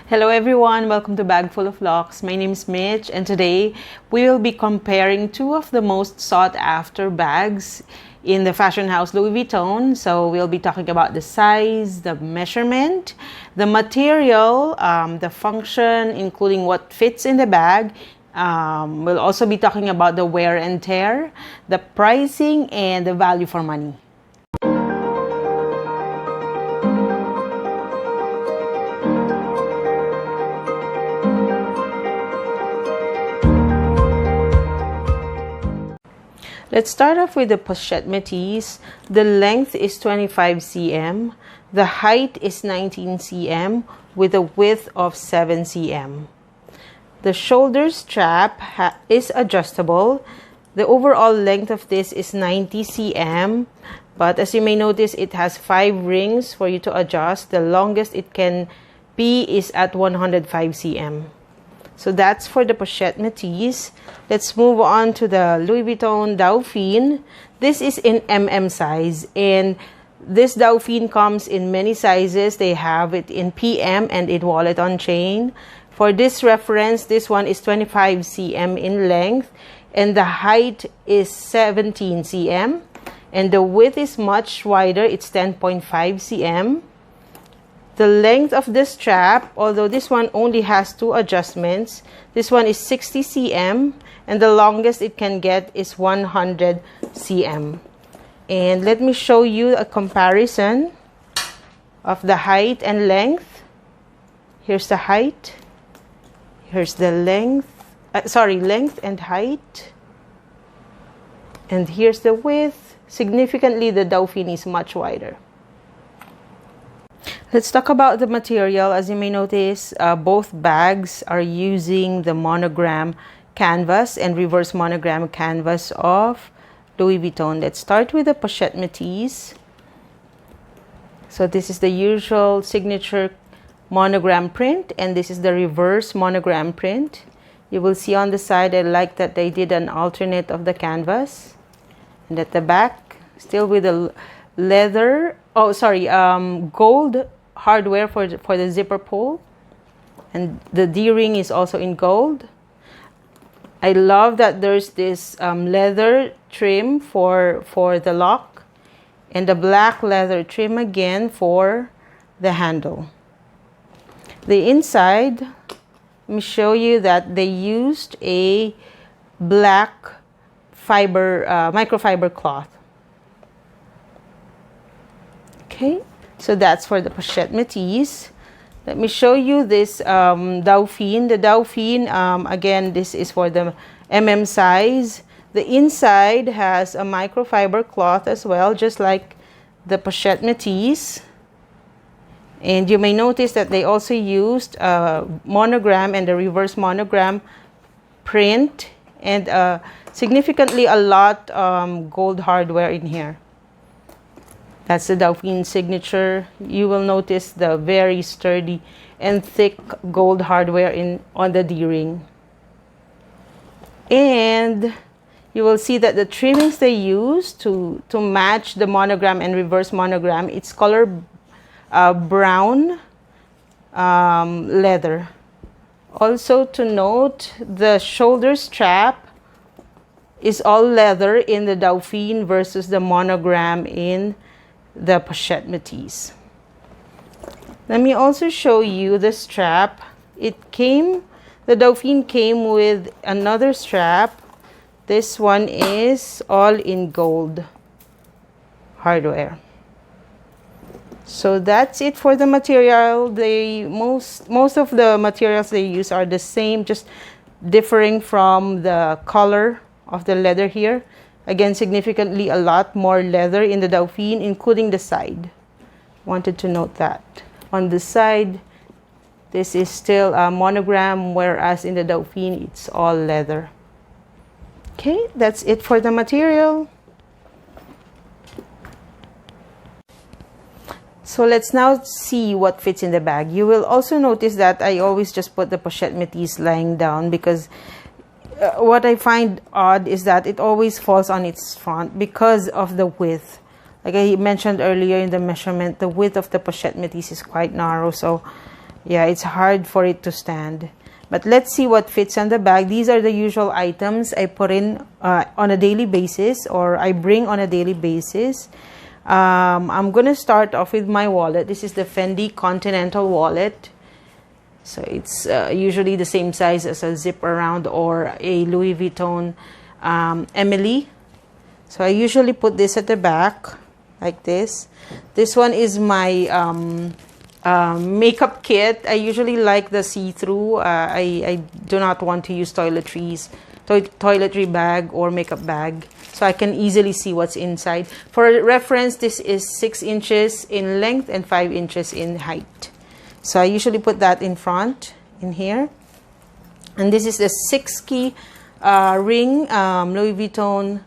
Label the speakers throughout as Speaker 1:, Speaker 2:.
Speaker 1: Hello everyone, welcome to Bag Full of Locks. My name is Mitch and today we will be comparing two of the most sought after bags in the fashion house Louis Vuitton. So we'll be talking about the size, the measurement, the material, the function, including what fits in the bag. We'll also be talking about the wear and tear, the pricing, and the value for money. Let's start off with the Pochette Metis. The length is 25 cm. The height is 19 cm with a width of 7 cm. The shoulder strap is adjustable. The overall length of this is 90 cm. But as you may notice, it has 5 rings for you to adjust. The longest it can be is at 105 cm. So that's for the Pochette Metis. Let's move on to the Louis Vuitton Dauphine. This is in size, and this Dauphine comes in many sizes. They have it in PM and in wallet on chain. For this reference, this one is 25 cm in length, and the height is 17 cm, and the width is much wider. It's 10.5 cm. The length of the strap, although this one only has 2 adjustments, this one is 60 cm, and the longest it can get is 100 cm. And let me show you a comparison of the height and length. Here's the height. Here's the length. Length and height. And here's the width. Significantly, the Dauphine is much wider. Let's talk about the material. As you may notice, both bags are using the monogram canvas and reverse monogram canvas of Louis Vuitton. Let's start with the Pochette Metis. So this is the usual signature monogram print, and this is the reverse monogram print. You will see on the side, I like that they did an alternate of the canvas. And at the back, still with the leather, gold hardware for the zipper pull, and the D-ring is also in gold. I love that there's this leather trim for the lock, and the black leather trim again for the handle. The inside, let me show you that they used a black fiber microfiber cloth. Okay, so that's for the Pochette Metis. Let me show you this Dauphine. The Dauphine, again, this is for the size. The inside has a microfiber cloth as well, just like the Pochette Metis. And you may notice that they also used monogram and the reverse monogram print, and significantly a lot gold hardware in here. That's the Dauphine signature. You will notice the very sturdy and thick gold hardware on the D-ring. And you will see that the trimmings they use to match the monogram and reverse monogram, it's color brown leather. Also to note, the shoulder strap is all leather in the Dauphine versus the monogram in the Pochette Metis. Let me also show you the strap. The Dauphine came with another strap. This one is all in gold hardware. So that's it for the material. Most of the materials they use are the same, just differing from the color of the leather here. Again, significantly a lot more leather in the Dauphine, including the side. Wanted to note that. On the side, this is still a monogram, whereas in the Dauphine, it's all leather. Okay, that's it for the material. So let's now see what fits in the bag. You will also notice that I always just put the Pochette Metis lying down, because what I find odd is that it always falls on its front because of the width. Like I mentioned earlier in the measurement, the width of the Pochette Metis is quite narrow, so Yeah, it's hard for it to stand. But let's see what fits on the bag. These are the usual items I put in on a daily basis, or I bring on a daily basis. I'm going to start off with my wallet. This is the Fendi Continental wallet. So it's usually the same size as a zip around or a Louis Vuitton Emily. So I usually put this at the back like this. This one is my makeup kit. I usually like the see-through. I do not want to use toiletry bag or makeup bag, so I can easily see what's inside. For reference, this is 6 inches in length and 5 inches in height. So I usually put that in front, in here. And this is the 6-key ring, Louis Vuitton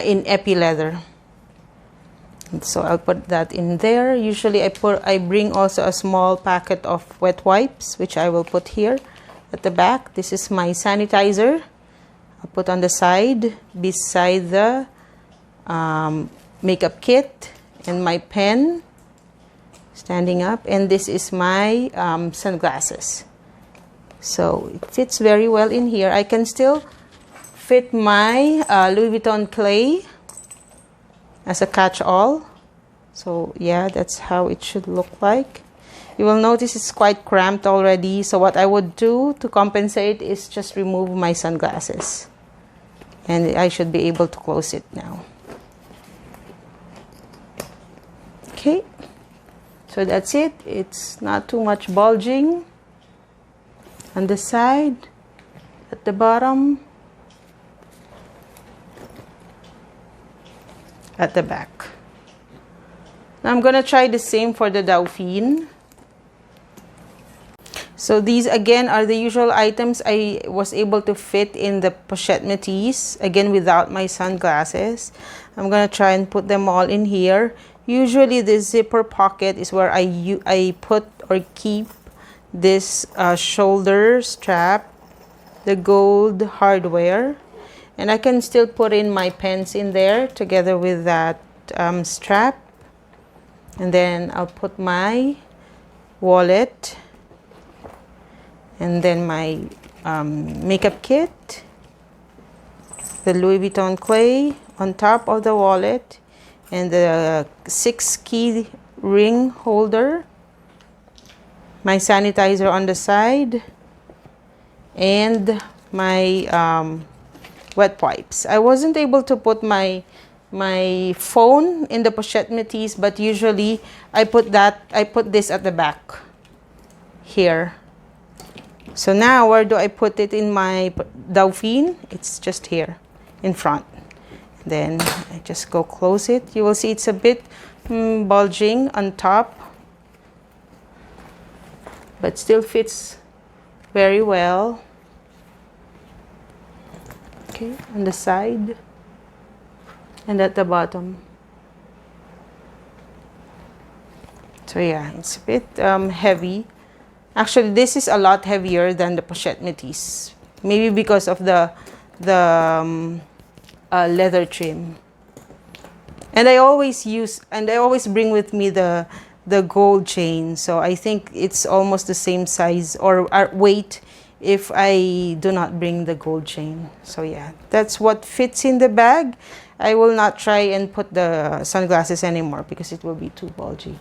Speaker 1: in epi leather. So I'll put that in there. Usually I bring also a small packet of wet wipes, which I will put here at the back. This is my sanitizer. I'll put on the side beside the makeup kit, and my pen standing up, and this is my sunglasses. So it fits very well in here. I can still fit my Louis Vuitton clay as a catch-all. So yeah, that's how it should look like. You will notice it's quite cramped already, so what I would do to compensate is just remove my sunglasses, and I should be able to close it now. Okay, so that's it. It's not too much bulging on the side, at the bottom, at the back. Now I'm gonna try the same for the Dauphine. So these again are the usual items I was able to fit in the Pochette Metis, again without my sunglasses. I'm gonna try and put them all in here. Usually the zipper pocket is where I put or keep this shoulder strap, the gold hardware, and I can still put in my pens in there together with that strap. And then I'll put my wallet, and then my makeup kit, the Louis Vuitton clay on top of the wallet, and the 6-key ring holder, my sanitizer on the side, and my wet wipes. I wasn't able to put my phone in the Pochette Metis, but usually I put this at the back here. So now where do I put it in my Dauphine? It's just here in front. Then I just go close it. You will see it's a bit bulging on top, but still fits very well. Okay, on the side and at the bottom. So yeah, it's a bit heavy. Actually, this is a lot heavier than the Pochette Metis, maybe because of the leather trim. And I always bring with me the gold chain, so I think it's almost the same size or weight if I do not bring the gold chain. So yeah, that's what fits in the bag. I will not try and put the sunglasses anymore because it will be too bulgy.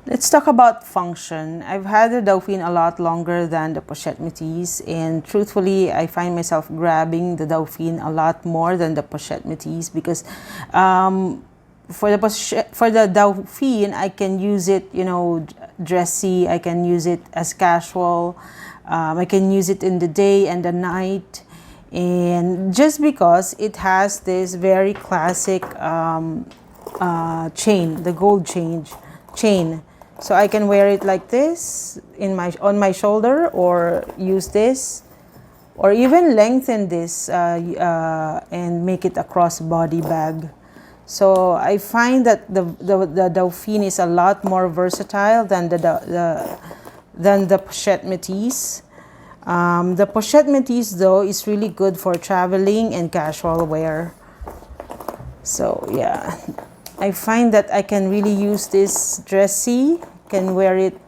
Speaker 1: Let's talk about function. I've had the Dauphine a lot longer than the Pochette Metis, and truthfully, I find myself grabbing the Dauphine a lot more than the Pochette Metis because for the Dauphine, I can use it, you know, dressy. I can use it as casual. I can use it in the day and the night, and just because it has this very classic chain, the gold chain. So I can wear it like this on my shoulder, or use this, or even lengthen this and make it a crossbody bag. So I find that the Dauphine is a lot more versatile than the Pochette Metis. The Pochette Metis though is really good for traveling and casual wear. So yeah, I find that I can really use this dressy, can wear it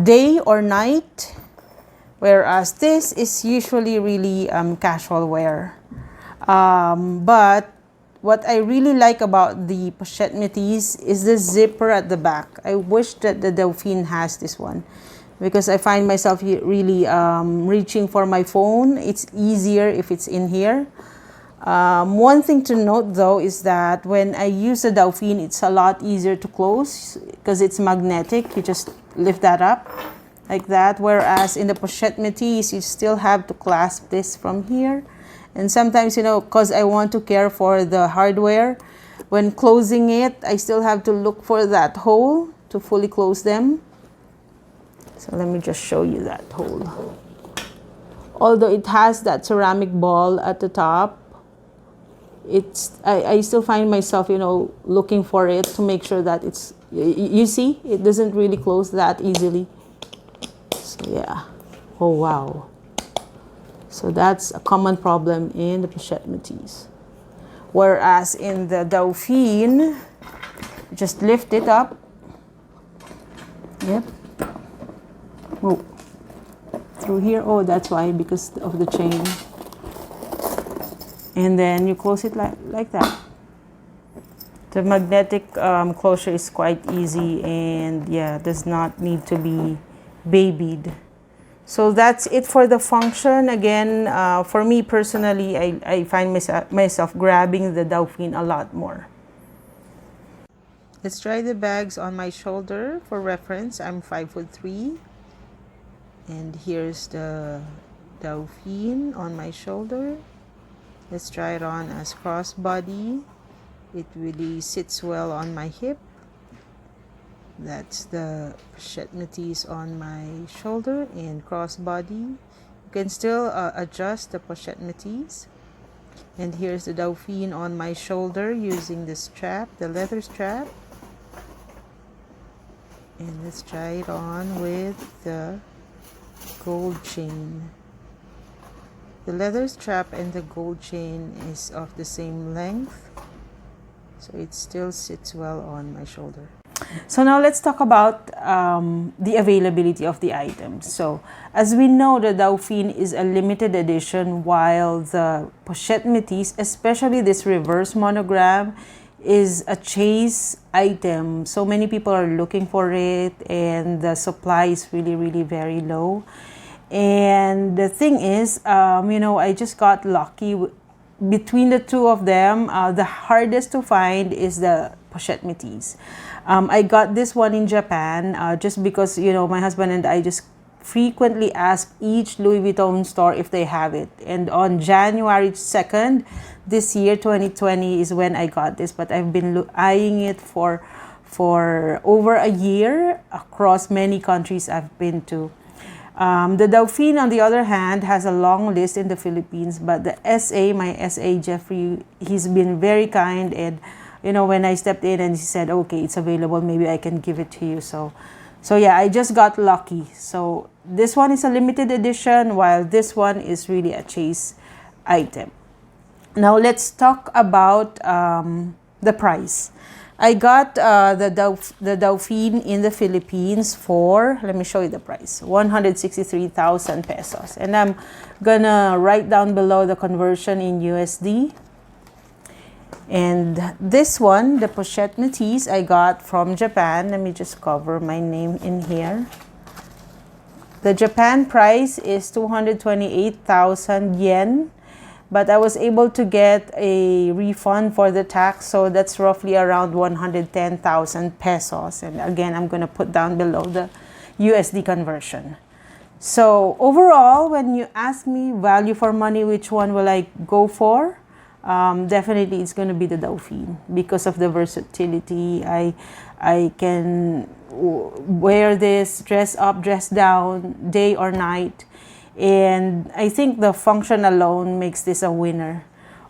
Speaker 1: day or night, whereas this is usually really casual wear. But what I really like about the Pochette Metis is the zipper at the back. I wish that the Dauphine has this one, because I find myself really reaching for my phone. It's easier if it's in here. One thing to note though is that when I use the Dauphine, it's a lot easier to close because it's magnetic. You just lift that up like that, whereas in the Pochette Metis, you still have to clasp this from here. And sometimes, you know, because I want to care for the hardware, when closing it, I still have to look for that hole to fully close them. So let me just show you that hole. Although it has that ceramic ball at the top, I still find myself, you know, looking for it to make sure that it's, you see, it doesn't really close that easily. So yeah. Oh wow. So that's a common problem in the Pochette Metis. Whereas in the Dauphine, just lift it up. Yep. Oh. Through here. Oh, that's why, because of the chain. And then you close it like that. The magnetic closure is quite easy and yeah, does not need to be babied. So that's it for the function. Again, for me personally, I find myself grabbing the Dauphine a lot more. Let's try the bags on my shoulder. For reference, I'm 5'3", and here's the Dauphine on my shoulder. Let's try it on as crossbody. It really sits well on my hip. That's the Pochette Metis on my shoulder and crossbody. You can still adjust the Pochette Metis. And here's the Dauphine on my shoulder using the strap, the leather strap. And let's try it on with the gold chain. The leather strap and the gold chain is of the same length, so it still sits well on my shoulder. So now let's talk about the availability of the items. So as we know, the Dauphine is a limited edition, while the Pochette Metis, especially this reverse monogram, is a chase item. So many people are looking for it and the supply is really, really very low. And the thing is, you know, I just got lucky. Between the two of them, the hardest to find is the Pochette Metis. I got this one in Japan just because, you know, my husband and I just frequently ask each Louis Vuitton store if they have it. And on January 2nd, this year, 2020, is when I got this. But I've been eyeing it for over a year across many countries I've been to. The Dauphine, on the other hand, has a long list in the Philippines, but the SA, my SA, Jeffrey, he's been very kind, and, you know, when I stepped in and he said, okay, it's available, maybe I can give it to you. So yeah, I just got lucky. So this one is a limited edition, while this one is really a chase item. Now let's talk about the price. I got the Dauphine in the Philippines for, let me show you the price, 163,000 pesos. And I'm gonna write down below the conversion in USD. And this one, the Pochette Metis, I got from Japan. Let me just cover my name in here. The Japan price is 228,000 yen. But I was able to get a refund for the tax, so that's roughly around 110,000 pesos. And again, I'm going to put down below the USD conversion. So overall, when you ask me value for money, which one will I go for? Definitely it's going to be the Dauphine because of the versatility. I can wear this, dress up, dress down, day or night. And I think the function alone makes this a winner.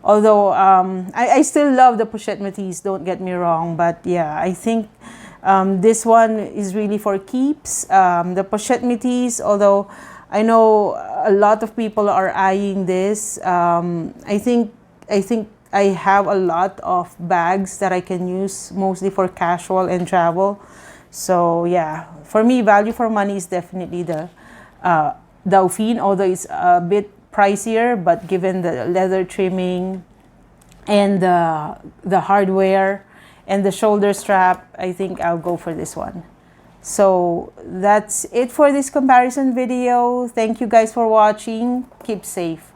Speaker 1: Although I still love the Pochette Metis, don't get me wrong. But yeah, I think this one is really for keeps. The Pochette Metis, although I know a lot of people are eyeing this, I think I have a lot of bags that I can use mostly for casual and travel. So yeah, for me, value for money is definitely the Dauphine, although it's a bit pricier, but given the leather trimming and the hardware and the shoulder strap, I think I'll go for this one. So that's it for this comparison video. Thank you guys for watching. Keep safe.